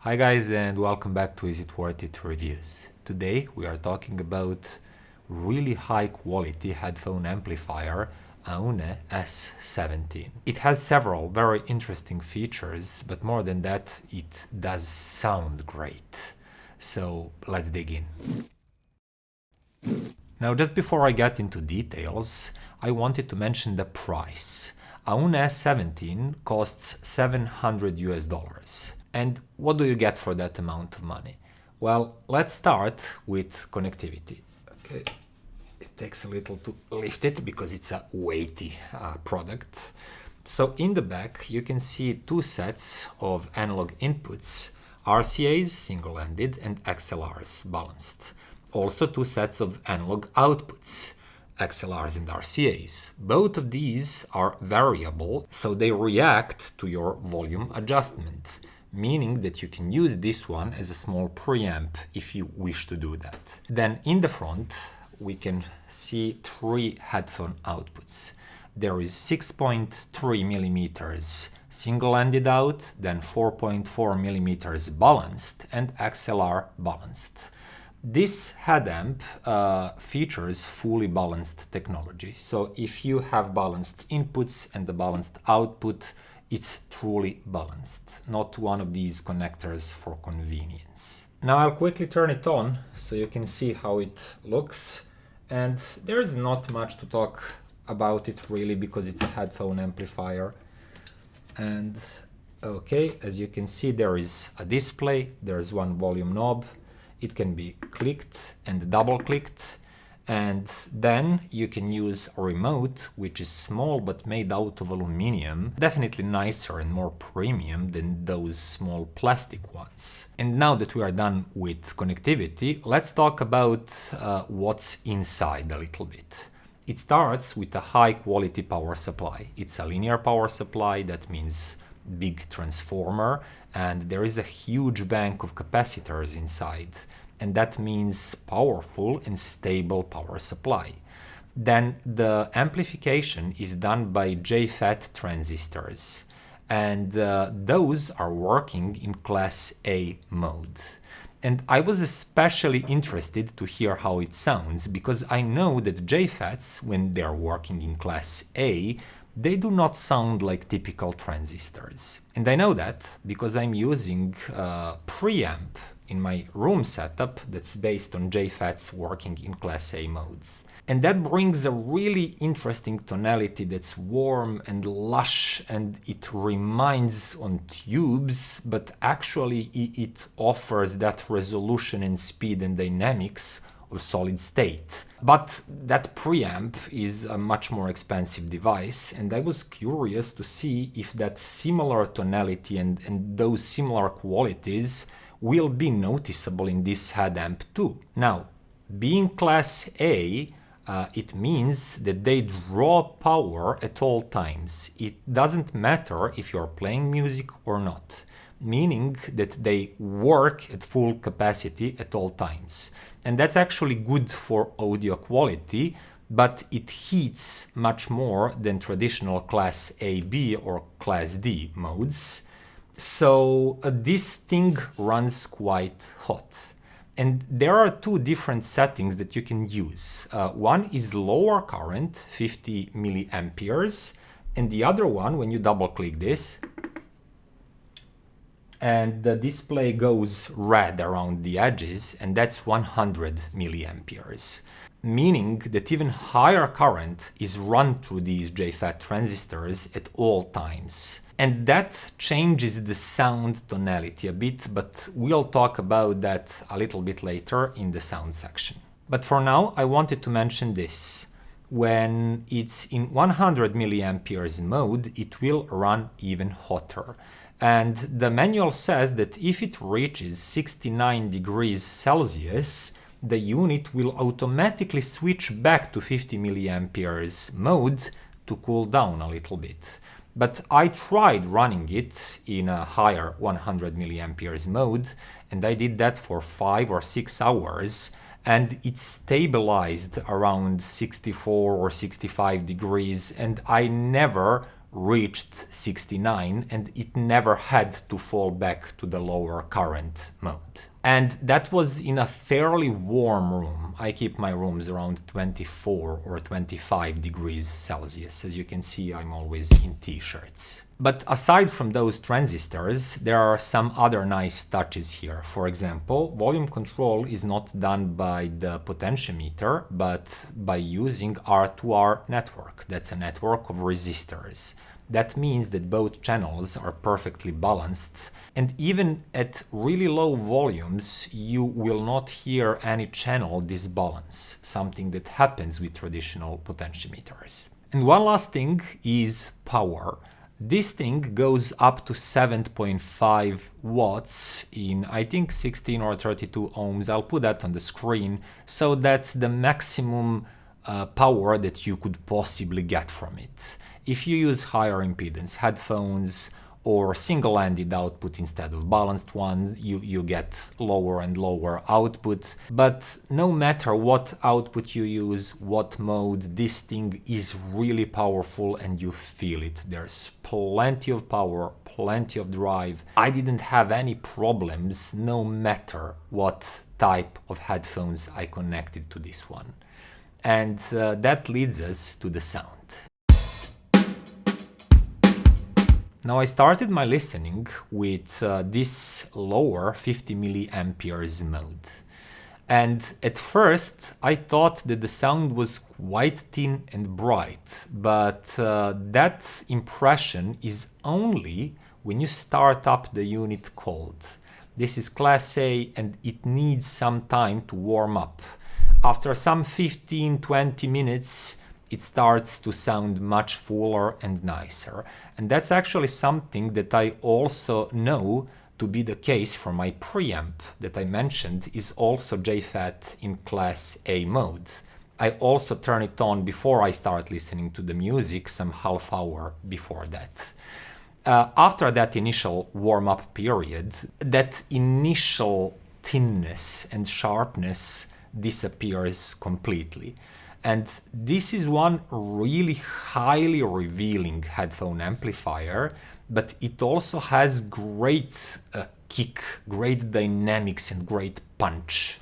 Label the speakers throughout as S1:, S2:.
S1: Hi guys, and welcome back to Is It Worth It Reviews. Today we are talking about really high quality headphone amplifier Aune S17. It has several very interesting features, but more than that, it does sound great. So let's dig in. Now, just before I get into details, I wanted to mention the price. Aune S17 costs $700. And what do you get for that amount of money? Well, let's start with connectivity. Okay, it takes a little to lift it because it's a weighty product. So in the back, you can see two sets of analog inputs, RCAs single-ended and XLRs balanced. Also two sets of analog outputs, XLRs and RCAs. Both of these are variable, so they react to your volume adjustment, meaning that you can use this one as a small preamp if you wish to do that. Then in the front, we can see three headphone outputs. There is 6.3 millimeters single-ended out, then 4.4 millimeters balanced, and XLR balanced. This head amp features fully balanced technology. So if you have balanced inputs and the balanced output, it's truly balanced, not one of these connectors for convenience. Now I'll quickly turn it on so you can see how it looks. And there's not much to talk about it really because it's a headphone amplifier. And okay, as you can see, there is a display, there's one volume knob. It can be clicked and double clicked. And then you can use a remote, which is small but made out of aluminum, definitely nicer and more premium than those small plastic ones. And now that we are done with connectivity, let's talk about what's inside a little bit. It starts with a high quality power supply. It's a linear power supply, that means big transformer, and there is a huge bank of capacitors inside. And that means powerful and stable power supply. Then the amplification is done by JFET transistors, and those are working in Class A mode. And I was especially interested to hear how it sounds, because I know that JFETs, when they're working in Class A, they do not sound like typical transistors. And I know that because I'm using a preamp in my room setup that's based on JFETs working in Class A modes. And that brings a really interesting tonality that's warm and lush, and it reminds on tubes, but actually it offers that resolution and speed and dynamics of solid state. But that preamp is a much more expensive device, and I was curious to see if that similar tonality and those similar qualities will be noticeable in this head amp too. Now, being Class A, it means that they draw power at all times. It doesn't matter if you're playing music or not, meaning that they work at full capacity at all times. And that's actually good for audio quality, but it heats much more than traditional Class AB or Class D modes. So this thing runs quite hot. And there are two different settings that you can use. One is lower current, 50 milliamperes, and the other one, when you double click this, and the display goes red around the edges, and that's 100 milliamperes. Meaning that even higher current is run through these JFET transistors at all times. And that changes the sound tonality a bit, but we'll talk about that a little bit later in the sound section. But for now, I wanted to mention this. When it's in 100 milliamperes mode, it will run even hotter. And the manual says that if it reaches 69 degrees Celsius, the unit will automatically switch back to 50 milliamperes mode to cool down a little bit. But I tried running it in a higher 100 milliamperes mode, and I did that for 5 or 6 hours, and it stabilized around 64 or 65 degrees, and I never reached 69 and it never had to fall back to the lower current mode. And that was in a fairly warm room. I keep my rooms around 24 or 25 degrees Celsius. As you can see, I'm always in t-shirts. But aside from those transistors, there are some other nice touches here. For example, volume control is not done by the potentiometer, but by using R2R network. That's a network of resistors. That means that both channels are perfectly balanced, and even at really low volumes, you will not hear any channel disbalance, something that happens with traditional potentiometers. And one last thing is power. This thing goes up to 7.5 watts in, I think, 16 or 32 ohms. I'll put that on the screen. So that's the maximum power that you could possibly get from it. If you use higher impedance headphones or single-ended output instead of balanced ones, you get lower and lower output. But no matter what output you use, what mode, this thing is really powerful and you feel it. There's plenty of power, plenty of drive. I didn't have any problems no matter what type of headphones I connected to this one. And that leads us to the sound. Now I started my listening with this lower 50 milliamperes mode. And at first I thought that the sound was quite thin and bright, but that impression is only when you start up the unit cold. This is Class A and it needs some time to warm up. After some 15-20 minutes, it starts to sound much fuller and nicer. And that's actually something that I also know to be the case for my preamp that I mentioned is also JFET in Class A mode. I also turn it on before I start listening to the music, some half hour before that. After that initial warm-up period, that initial thinness and sharpness disappears completely. And this is one really highly revealing headphone amplifier, but it also has great kick, great dynamics and great punch.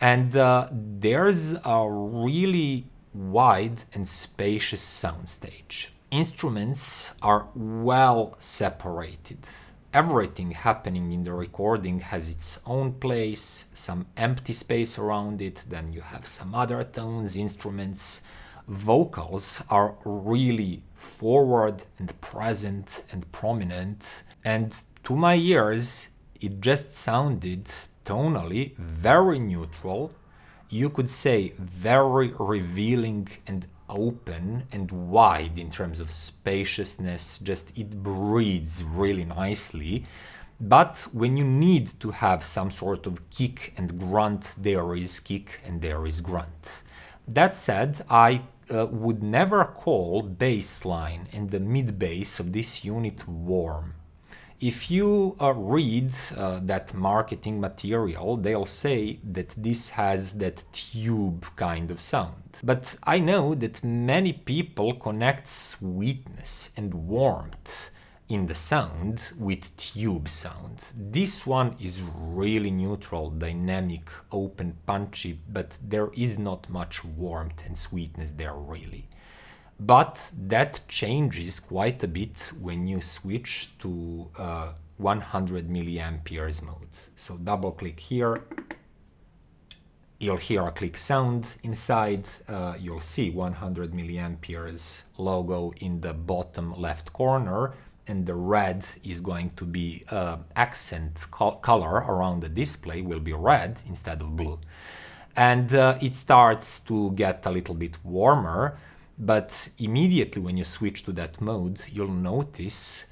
S1: And there's a really wide and spacious soundstage. Instruments are well separated. Everything happening in the recording has its own place, some empty space around it, then you have some other tones, instruments. Vocals are really forward and present and prominent, and to my ears it just sounded tonally very neutral, you could say very revealing and open and wide in terms of spaciousness, just it breathes really nicely. But when you need to have some sort of kick and grunt, there is kick and there is grunt. That said, I would never call bass line and the mid bass of this unit warm. If you read that marketing material, they'll say that this has that tube kind of sound. But I know that many people connect sweetness and warmth in the sound with tube sound. This one is really neutral, dynamic, open, punchy, but there is not much warmth and sweetness there really. But that changes quite a bit when you switch to 100 milliamperes mode. So double click here, you'll hear a click sound inside, you'll see 100 milliamperes logo in the bottom left corner, and the red is going to be accent color around the display will be red instead of blue. And it starts to get a little bit warmer. But immediately when you switch to that mode, you'll notice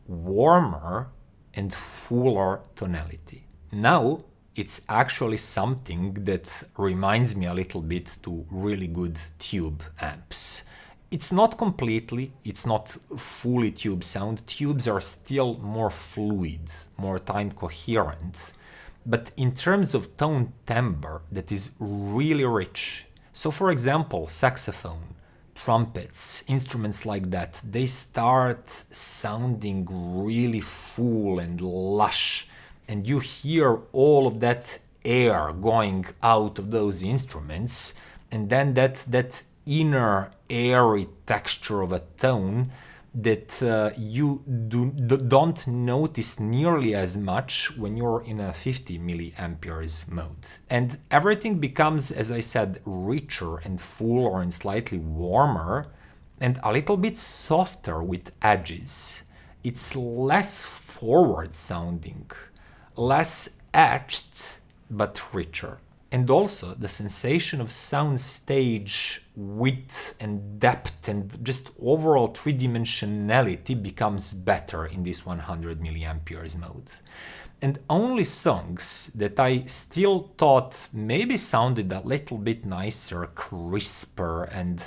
S1: warmer and fuller tonality. Now, it's actually something that reminds me a little bit to really good tube amps. It's not completely, it's not fully tube sound. Tubes are still more fluid, more time coherent. But in terms of tone timbre, that is really rich. So for example, saxophone. trumpets, instruments like that, they start sounding really full and lush, and you hear all of that air going out of those instruments, and then that inner airy texture of a tone that you don't notice nearly as much when you're in a 50 milliamperes mode. And everything becomes, as I said, richer and fuller and slightly warmer and a little bit softer with edges. It's less forward sounding, less etched, but richer. And also the sensation of soundstage width and depth and just overall three-dimensionality becomes better in this 100 milliamperes mode. And only songs that I still thought maybe sounded a little bit nicer, crisper and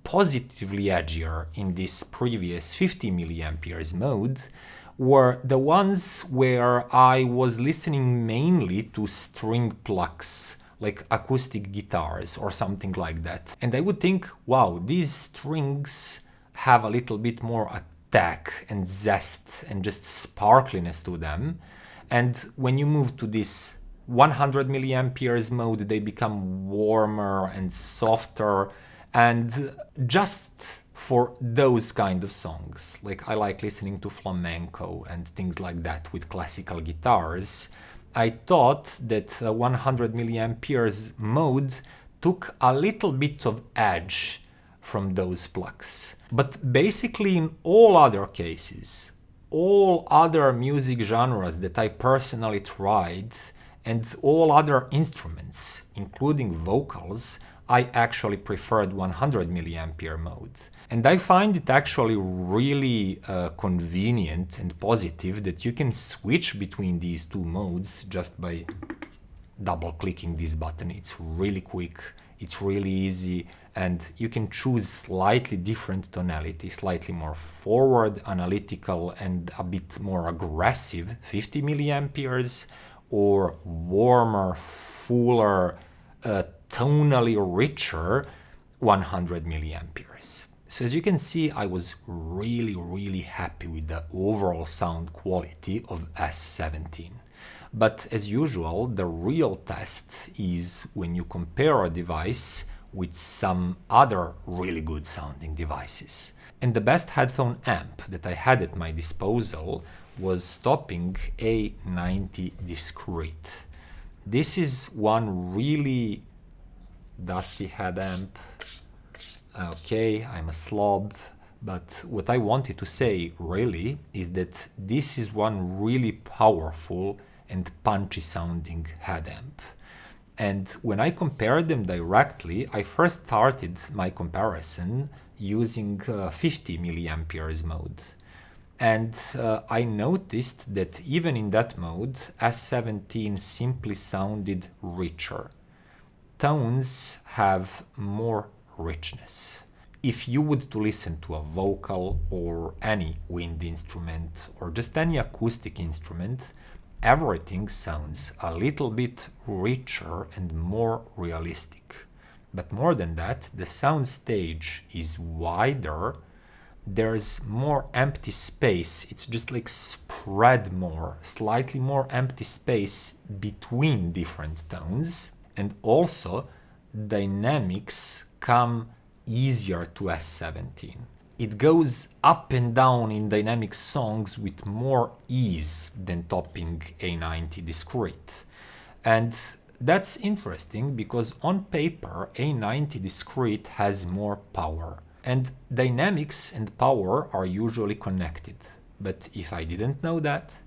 S1: positively edgier in this previous 50 milliamperes mode were the ones where I was listening mainly to string plucks, like acoustic guitars or something like that. And I would think, wow, these strings have a little bit more attack and zest and just sparkliness to them. And when you move to this 100 milliamperes mode, they become warmer and softer, and just for those kind of songs. Like I like listening to flamenco and things like that with classical guitars. I thought that 100 milliamperes mode took a little bit of edge from those plucks. But basically in all other cases, all other music genres that I personally tried and all other instruments, including vocals, I actually preferred 100 milliampere mode. And I find it actually really convenient and positive that you can switch between these two modes just by double-clicking this button. It's really quick, it's really easy, and you can choose slightly different tonality, slightly more forward, analytical, and a bit more aggressive, 50 milliamperes, or warmer, fuller, tonally richer, 100 milliamperes. So as you can see, I was really happy with the overall sound quality of S17. But as usual, the real test is when you compare a device with some other really good sounding devices. And the best headphone amp that I had at my disposal was Topping A90 Discrete. This is one really dusty head amp. Okay, I'm a slob, but what I wanted to say really is that this is one really powerful and punchy sounding head amp. And when I compared them directly, I first started my comparison using 50 milliamperes mode. And I noticed that even in that mode, S17 simply sounded richer. Tones have more richness. If you would to listen to a vocal or any wind instrument or just any acoustic instrument, everything sounds a little bit richer and more realistic. But more than that, the sound stage is wider, there's more empty space, it's just like spread more, slightly more empty space between different tones, and also dynamics come easier to S17. It goes up and down in dynamic songs with more ease than Topping A90 Discrete. And that's interesting because on paper A90 Discrete has more power. And dynamics and power are usually connected. But if I didn't know that,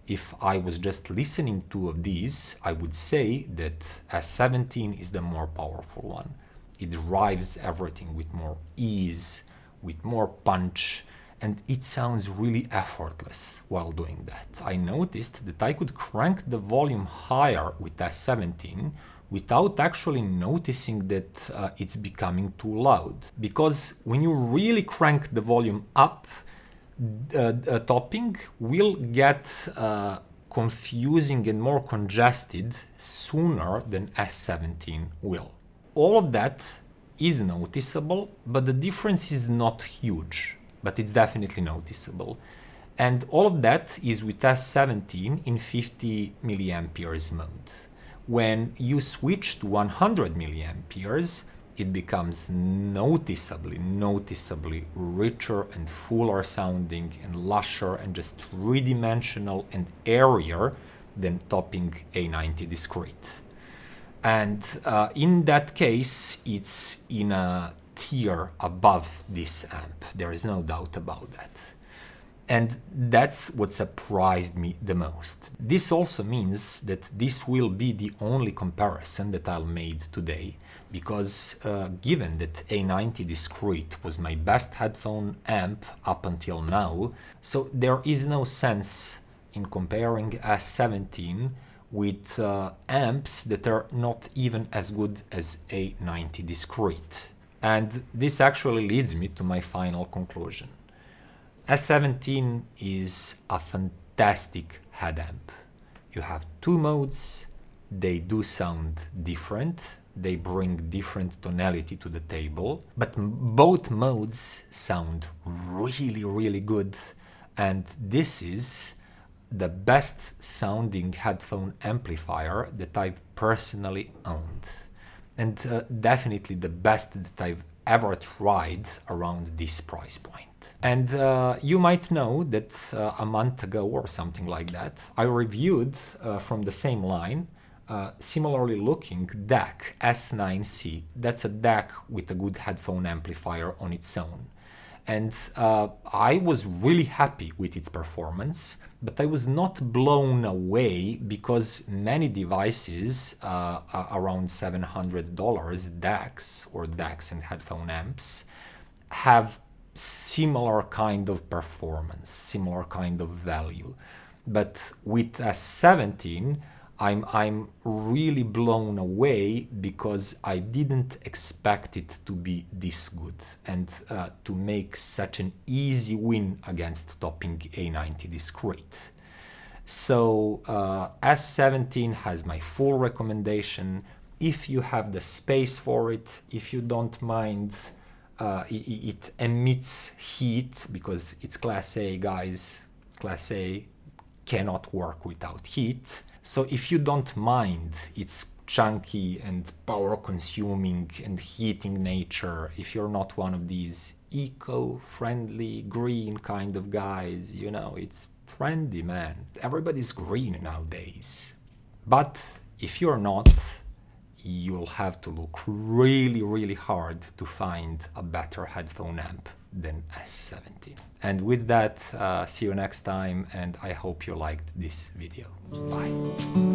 S1: if I was just listening to these, I would say that S17 is the more powerful one. It drives everything with more ease, with more punch, and it sounds really effortless while doing that. I noticed that I could crank the volume higher with S17 without actually noticing that it's becoming too loud. Because when you really crank the volume up, Topping will get confusing and more congested sooner than S17 will. All of that is noticeable, but the difference is not huge, but it's definitely noticeable. And all of that is with S17 in 50 milliamperes mode. When you switch to 100 milliamperes, it becomes noticeably richer and fuller sounding and lusher and just three-dimensional and airier than Topping A90 Discrete. And in that case, it's in a tier above this amp. There is no doubt about that. And that's what surprised me the most. This also means that this will be the only comparison that I'll made today, because given that A90 Discrete was my best headphone amp up until now, so there is no sense in comparing S17 with amps that are not even as good as A90 Discrete. And this actually leads me to my final conclusion. S17 is a fantastic head amp. You have two modes, they do sound different, they bring different tonality to the table, but both modes sound really good, and this is the best sounding headphone amplifier that I've personally owned, and definitely the best that I've ever tried around this price point. And you might know that a month ago or something like that, I reviewed from the same line similarly looking DAC S9C. That's a DAC with a good headphone amplifier on its own. And I was really happy with its performance, but I was not blown away because many devices around $700 DACs or DACs and headphone amps have similar kind of performance, similar kind of value. But with S17, I'm really blown away because I didn't expect it to be this good and to make such an easy win against Topping A90 Discrete. So S17 has my full recommendation. If you have the space for it, if you don't mind, it emits heat because it's Class A, guys. Class A cannot work without heat. So if you don't mind its chunky and power-consuming and heating nature, if you're not one of these eco-friendly, green kind of guys, you know, it's trendy, man. Everybody's green nowadays. But if you're not, you'll have to look really hard to find a better headphone amp than S17. And with that, see you next time, and I hope you liked this video. Bye.